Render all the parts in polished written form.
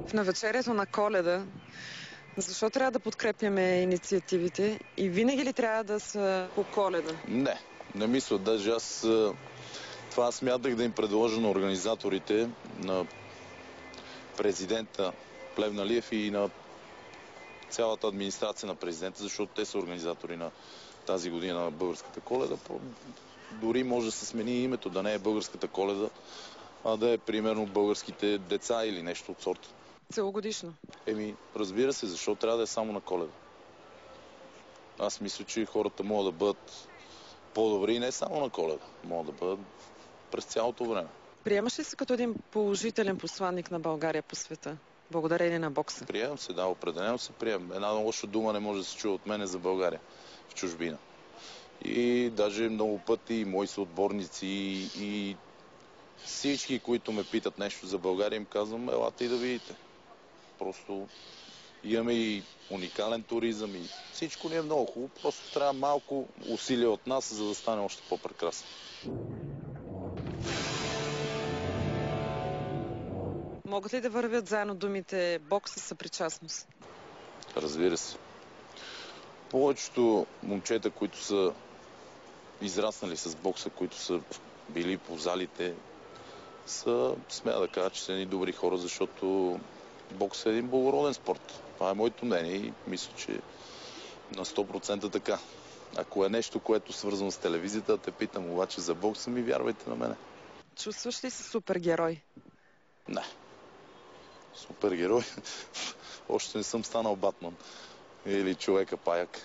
В навечерието на Коледа, защо трябва да подкрепяме инициативите и винаги ли трябва да са по Коледа? Не мисля. Даже аз това смятах да им предложа на организаторите, на президента Плевнелиев и на цялата администрация на президента, защото те са организатори на тази година на българската Коледа. Дори може да се смени името, да не е българската Коледа, а да е примерно българските деца или нещо от сорта. Целогодишно? Разбира се, защо трябва да е само на Коледа? Аз мисля, че хората могат да бъдат по-добри и не само на Коледа. Могат да бъдат през цялото време. Приемаш ли се като един положителен посланник на България по света, благодарение на бокса? Приемам се, да, определено се приемам. Една лоша дума не може да се чуе от мене за България в чужбина. И даже много пъти и мои съотборници и всички, които ме питат нещо за България, им казвам, елате и да видите. Просто имаме и уникален туризъм и всичко ни е много хубаво. Просто трябва малко усилия от нас, за да стане още по-прекрасно. Могат ли да вървят заедно думите бокс и съпричастност? Разбира се. Повечето момчета, които са израснали с бокса, които са били по залите, смея да кажа, че са едни добри хора, защото бокс е един благороден спорт. Това е моето мнение и мисля, че на 100% така. Ако е нещо, което е свързано с телевизията, те питам обаче за бокса, ми вярвайте на мене. Чувстваш ли се супергерой? Не. Супергерой? Още не съм станал Батман. Или човека паяк.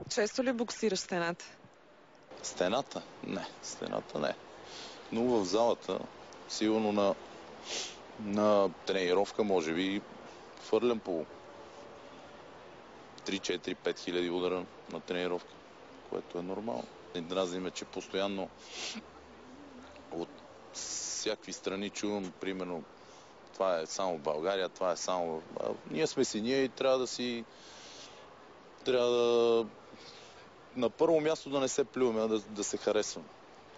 Често ли боксираш стената? Стената? Не. Стената не. Но в залата, сигурно на тренировка, може би, хвърлям по 3-4-5 хиляди удара на тренировка, което е нормално. Дразни ме, че постоянно от всякакви страни чувам, примерно, това е само в България, това е само... Ние сме си ние и трябва да на първо място да не се плюваме, а да се харесваме.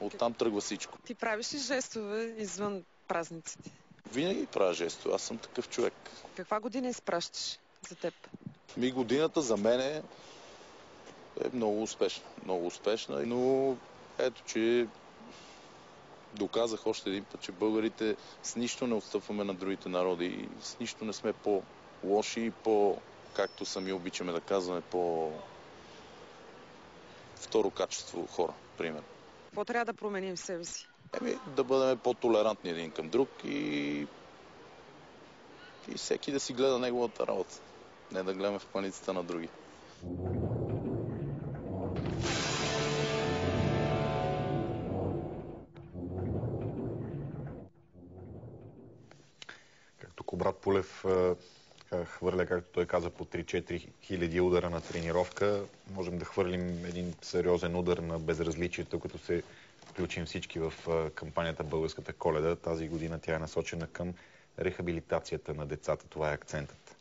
Оттам тръгва всичко. Ти правиш ли жестове извън празниците? Винаги правя жестове. Аз съм такъв човек. Каква година изпращаш за теб? Годината за мен е много успешна. Много успешна, но ето, че доказах още един път, че българите с нищо не отстъпваме на другите народи и с нищо не сме по-лоши и както сами обичаме да казваме, второ качество хора, примерно. Какво трябва да променим в себе си? Да бъдем по-толерантни един към друг и всеки да си гледа неговата работа. Не да гледаме в паницата на други. Както Кобрат Пулев хвърля, както той каза, по 3-4 хиляди удара на тренировка, можем да хвърлим един сериозен удар на безразличието, като се включим всички в кампанията Българската Коледа. Тази година тя е насочена към рехабилитацията на децата. Това е акцентът.